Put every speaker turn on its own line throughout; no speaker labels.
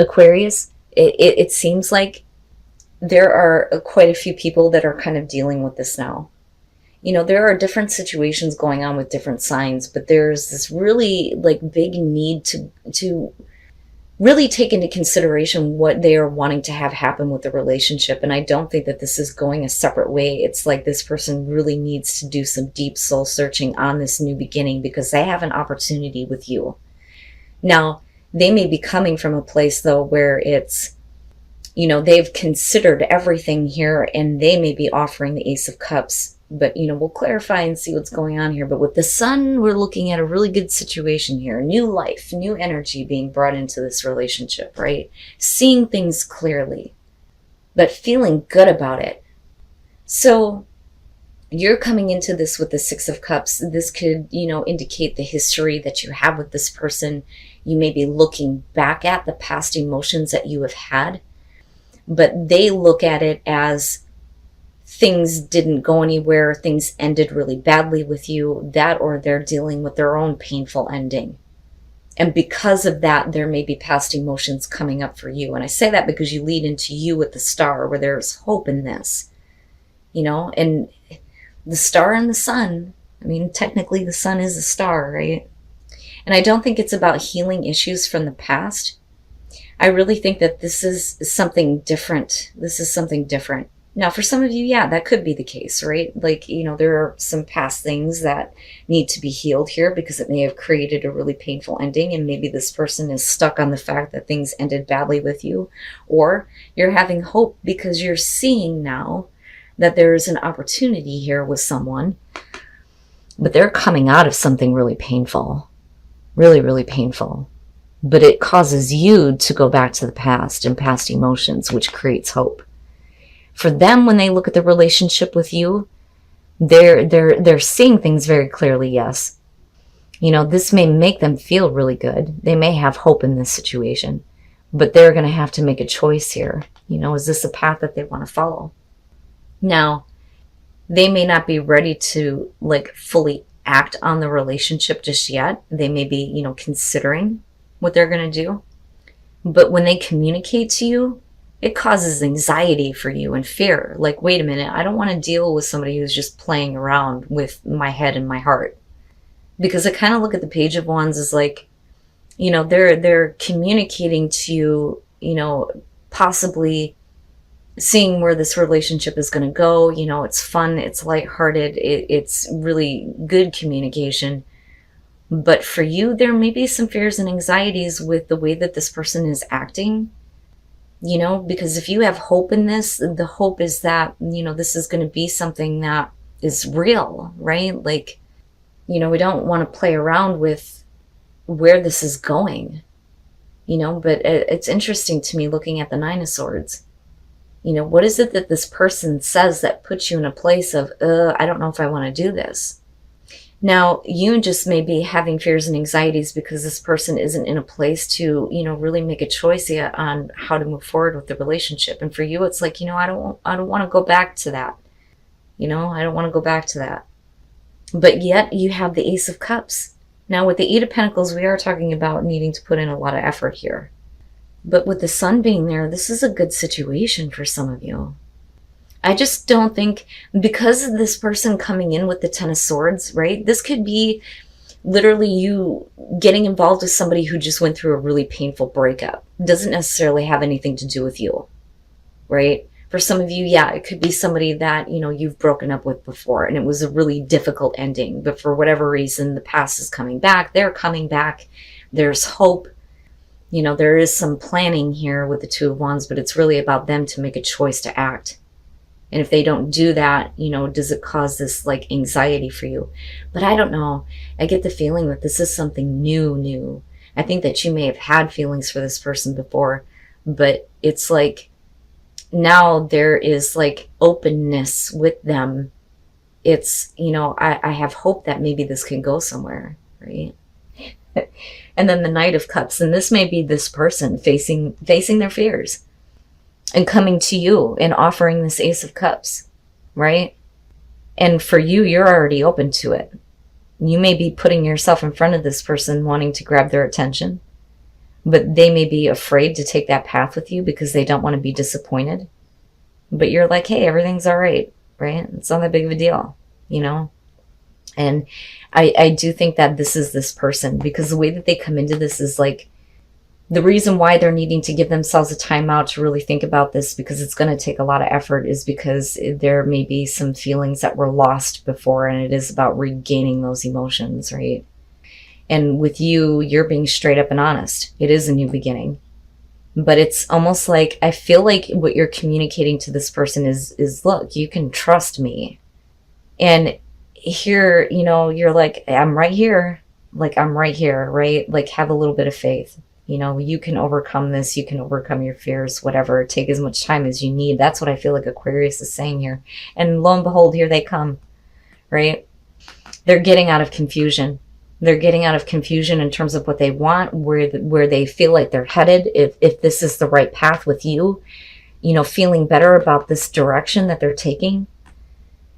Aquarius, it seems like there are quite a few people that are kind of dealing with this now. You know, there are different situations going on with different signs, but there's this really like big need to really take into consideration what they are wanting to have happen with the relationship. And I don't think that this is going a separate way. It's like this person really needs to do some deep soul searching on this new beginning because they have an opportunity with you. Now, they may be coming from a place though where it's, you know, they've considered everything here and they may be offering the Ace of Cups. But, you know, we'll clarify and see what's going on here. But with the Sun, we're looking at a really good situation here. New life, new energy being brought into this relationship, right? Seeing things clearly, but feeling good about it. So you're coming into this with the Six of Cups. This could, you know, indicate the history that you have with this person. You may be looking back at the past emotions that you have had, but they look at it as things didn't go anywhere, things ended really badly with you, that or they're dealing with their own painful ending. And because of that, there may be past emotions coming up for you. And I say that because you lead into you with the Star, where there's hope in this, you know, and the Star and the Sun, I mean, technically the Sun is a star, right? And I don't think it's about healing issues from the past. I really think that this is something different. This is something different. Now, for some of you, yeah, that could be the case, right? Like, you know, there are some past things that need to be healed here because it may have created a really painful ending. And maybe this person is stuck on the fact that things ended badly with you. Or you're having hope because you're seeing now that there is an opportunity here with someone. But they're coming out of something really painful. Really, really painful. But it causes you to go back to the past and past emotions, which creates hope. For them, when they look at the relationship with you, they're seeing things very clearly, yes. You know, this may make them feel really good. They may have hope in this situation, but they're going to have to make a choice here. You know, is this a path that they want to follow? Now, they may not be ready to like fully act on the relationship just yet. They may be, you know, considering what they're going to do. But when they communicate to you, it causes anxiety for you and fear. Like, wait a minute, I don't want to deal with somebody who's just playing around with my head and my heart. Because I kind of look at the Page of Wands as like, you know, they're communicating to you, you know, possibly seeing where this relationship is going to go. You know, it's fun, it's lighthearted, it's really good communication. But for you, there may be some fears and anxieties with the way that this person is acting. You know, because if you have hope in this, the hope is that, you know, this is going to be something that is real, right? Like, you know, we don't want to play around with where this is going, you know, but it's interesting to me looking at the Nine of Swords. You know, what is it that this person says that puts you in a place of, I don't know if I want to do this? Now, you just may be having fears and anxieties because this person isn't in a place to, you know, really make a choice yet on how to move forward with the relationship. And for you, it's like, you know, I don't want to go back to that. You know, I don't want to go back to that. But yet you have the Ace of Cups. Now, with the Eight of Pentacles, we are talking about needing to put in a lot of effort here. But with the Sun being there, this is a good situation for some of you. I just don't think, because of this person coming in with the Ten of Swords, right? This could be literally you getting involved with somebody who just went through a really painful breakup. Doesn't necessarily have anything to do with you, right? For some of you, yeah, it could be somebody that, you know, you've broken up with before and it was a really difficult ending. But for whatever reason, the past is coming back. They're coming back. There's hope. You know, there is some planning here with the Two of Wands, but it's really about them to make a choice to act. And if they don't do that, you know, does it cause this like anxiety for you? But I don't know. I get the feeling that this is something new. I think that you may have had feelings for this person before, but it's like now there is like openness with them. It's, you know, I have hope that maybe this can go somewhere, right? And then the Knight of Cups, and this may be this person facing their fears. And coming to you and offering this Ace of Cups, right? And for you, you're already open to it. You may be putting yourself in front of this person wanting to grab their attention. but they may be afraid to take that path with you because they don't want to be disappointed. But you're like, hey, everything's all right, right? It's not that big of a deal, you know? And I do think that this is this person, because the way that they come into this is like, the reason why they're needing to give themselves a timeout to really think about this, because it's going to take a lot of effort, is because there may be some feelings that were lost before, and it is about regaining those emotions, right? And with you, you're being straight up and honest. It is a new beginning. But it's almost like, I feel like what you're communicating to this person is look, you can trust me. And here, you know, you're like, I'm right here. Like, I'm right here, right? Like, have a little bit of faith. You know, you can overcome this. You can overcome your fears, whatever. Take as much time as you need. That's what I feel like Aquarius is saying here. And lo and behold, here they come, right? They're getting out of confusion. They're getting out of confusion in terms of what they want, where they feel like they're headed. If this is the right path with you, you know, feeling better about this direction that they're taking.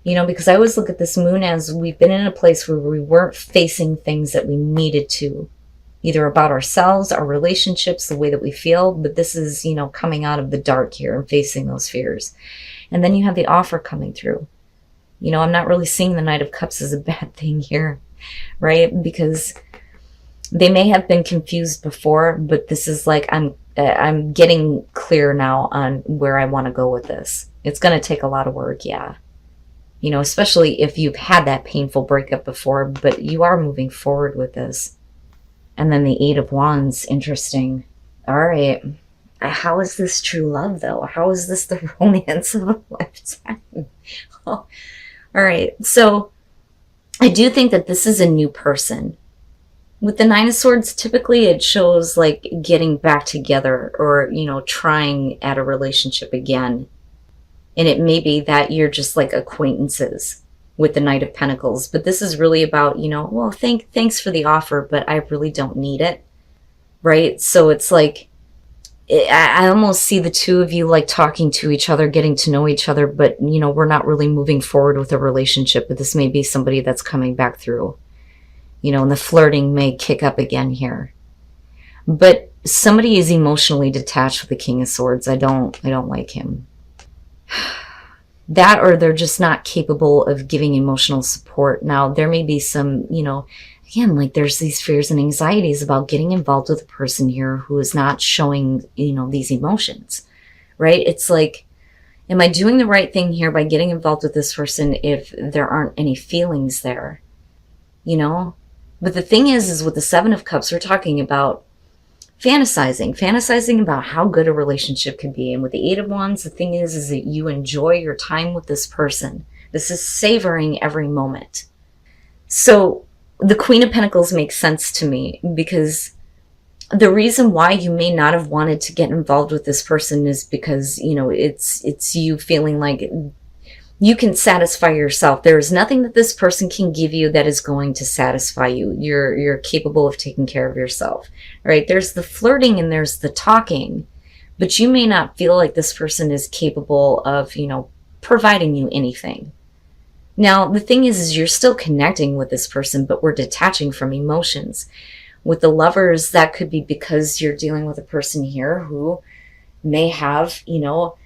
You know, because I always look at this moon as we've been in a place where we weren't facing things that we needed to, either about ourselves, our relationships, the way that we feel. But this is, you know, coming out of the dark here and facing those fears. And then you have the offer coming through. You know, I'm not really seeing the Knight of Cups as a bad thing here, right? Because they may have been confused before, but this is like, I'm getting clear now on where I want to go with this. It's going to take a lot of work, yeah. You know, especially if you've had that painful breakup before, but you are moving forward with this. And then the Eight of Wands, interesting. All right. How is this true love, though? How is this the romance of a lifetime? All right. So I do think that this is a new person. With the Nine of Swords, typically it shows like getting back together, or, you know, trying at a relationship again. And it may be that you're just like acquaintances with the Knight of Pentacles. But this is really about, you know, well, thanks for the offer, but I really don't need it. Right? So it's like, I almost see the two of you like talking to each other, getting to know each other, but, you know, we're not really moving forward with a relationship. But this may be somebody that's coming back through, you know, and the flirting may kick up again here. But somebody is emotionally detached with the King of Swords. I don't like him. That, or they're just not capable of giving emotional support. Now, there may be some, you know, again, like there's these fears and anxieties about getting involved with a person here who is not showing, you know, these emotions, right? It's like, am I doing the right thing here by getting involved with this person if there aren't any feelings there, you know? But the thing is with the Seven of Cups, we're talking about fantasizing about how good a relationship could be. And with the Eight of Wands, the thing is that you enjoy your time with this person. This is savoring every moment. So the Queen of Pentacles makes sense to me, because the reason why you may not have wanted to get involved with this person is because, you know, it's you feeling like you can satisfy yourself. There is nothing that this person can give you that is going to satisfy you. You're capable of taking care of yourself, right? There's the flirting and there's the talking, but you may not feel like this person is capable of, you know, providing you anything. Now, the thing is you're still connecting with this person, but we're detaching from emotions. With the Lovers, that could be because you're dealing with a person here who may have, you know,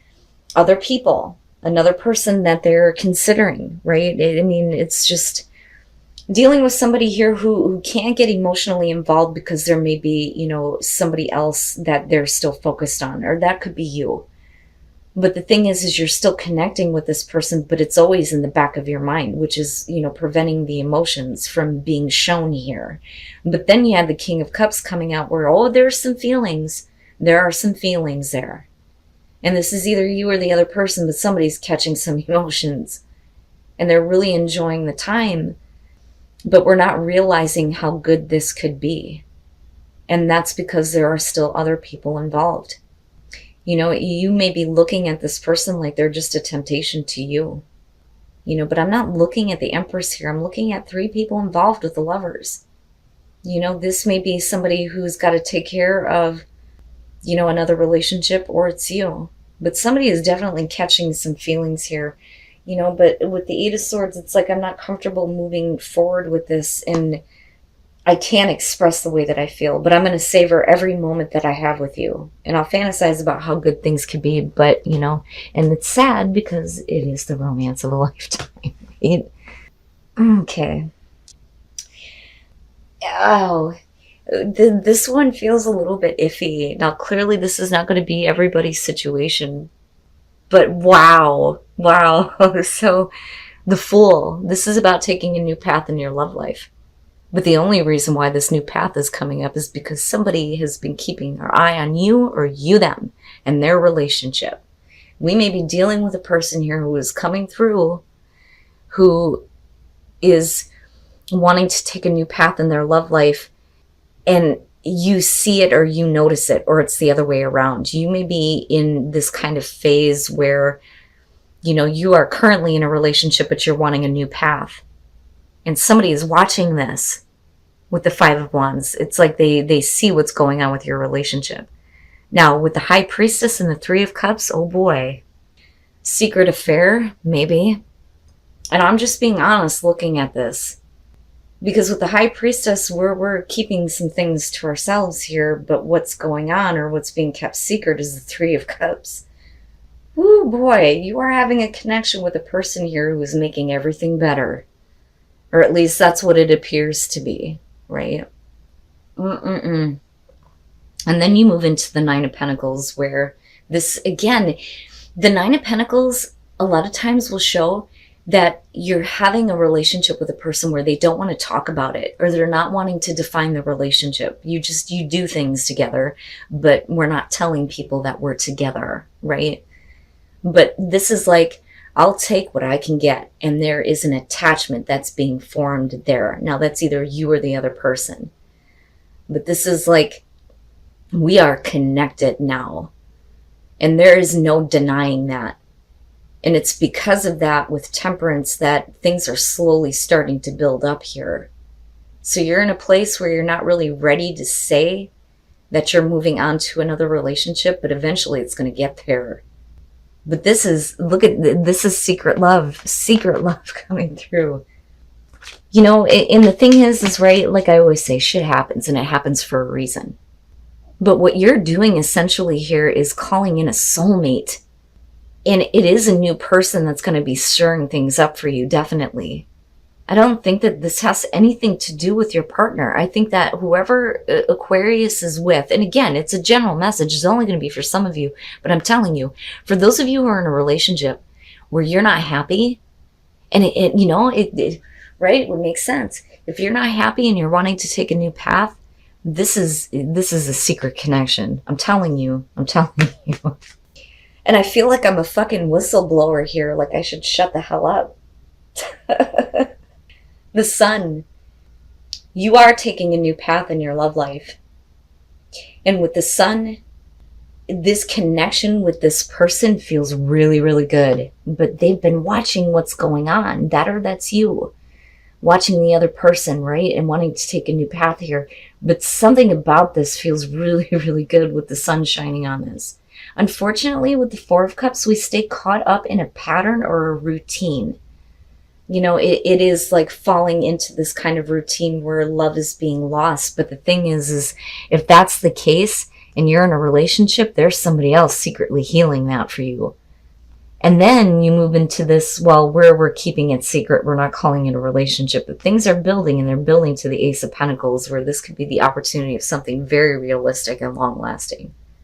other people, another person that they're considering, right? I mean, it's just dealing with somebody here who can't get emotionally involved because there may be, you know, somebody else that they're still focused on, or that could be you. But the thing is you're still connecting with this person, but it's always in the back of your mind, which is, you know, preventing the emotions from being shown here. But then you have the King of Cups coming out where, oh, there's some feelings. There are some feelings there. And this is either you or the other person, but somebody's catching some emotions. And they're really enjoying the time. But we're not realizing how good this could be. And that's because there are still other people involved. You know, you may be looking at this person like they're just a temptation to you. You know, but I'm not looking at the Empress here. I'm looking at 3 people involved with the Lovers. You know, this may be somebody who's got to take care of, you know, another relationship, or it's you. But somebody is definitely catching some feelings here, you know. But with the Eight of Swords, it's like I'm not comfortable moving forward with this. And I can't express the way that I feel, but I'm going to savor every moment that I have with you. And I'll fantasize about how good things could be, but, you know, and it's sad because it is the romance of a lifetime. Right? Okay. Oh, this one feels a little bit iffy. Now, clearly this is not going to be everybody's situation, but wow. Wow. So, the Fool. This is about taking a new path in your love life. But the only reason why this new path is coming up is because somebody has been keeping their eye on you or you them and their relationship. We may be dealing with a person here who is coming through, who is wanting to take a new path in their love life, and you see it or you notice it, or it's the other way around. You may be in this kind of phase where, you know, you are currently in a relationship, but you're wanting a new path. And somebody is watching this with the Five of Wands. It's like they see what's going on with your relationship. Now, with the High Priestess and the Three of Cups, oh boy. Secret affair, maybe. And I'm just being honest looking at this. Because with the High Priestess, we're keeping some things to ourselves here, but what's going on or what's being kept secret is the Three of Cups. Ooh boy, you are having a connection with a person here who is making everything better. Or at least that's what it appears to be, right? And then you move into the Nine of Pentacles, where this, again, the Nine of Pentacles a lot of times will show that you're having a relationship with a person where they don't want to talk about it, or they're not wanting to define the relationship. You do things together, but we're not telling people that we're together, right? But this is like, I'll take what I can get, and there is an attachment that's being formed there. Now, that's either you or the other person. But this is like, we are connected now. And there is no denying that. And it's because of that with Temperance that things are slowly starting to build up here. So you're in a place where you're not really ready to say that you're moving on to another relationship, but eventually it's going to get there. But this is, this is secret love coming through. You know, and the thing is right, like I always say, shit happens and it happens for a reason. But what you're doing essentially here is calling in a soulmate. And it is a new person that's going to be stirring things up for you, definitely. I don't think that this has anything to do with your partner. I think that whoever Aquarius is with, and again, it's a general message, it's only going to be for some of you, but I'm telling you, for those of you who are in a relationship where you're not happy, and right, it would make sense. If you're not happy and you're wanting to take a new path, this is a secret connection. I'm telling you. And I feel like I'm a fucking whistleblower here, like I should shut the hell up. The Sun. You are taking a new path in your love life. And with the Sun, this connection with this person feels really, really good. But they've been watching what's going on. That's you. Watching the other person, right? And wanting to take a new path here. But something about this feels really, really good with the Sun shining on this. Unfortunately, with the Four of Cups, we stay caught up in a pattern or a routine. You know, it is like falling into this kind of routine where love is being lost. But the thing is if that's the case and you're in a relationship, there's somebody else secretly healing that for you. And then you move into this, well, where we're keeping it secret, we're not calling it a relationship, but things are building, and they're building to the Ace of Pentacles, where this could be the opportunity of something very realistic and long-lasting.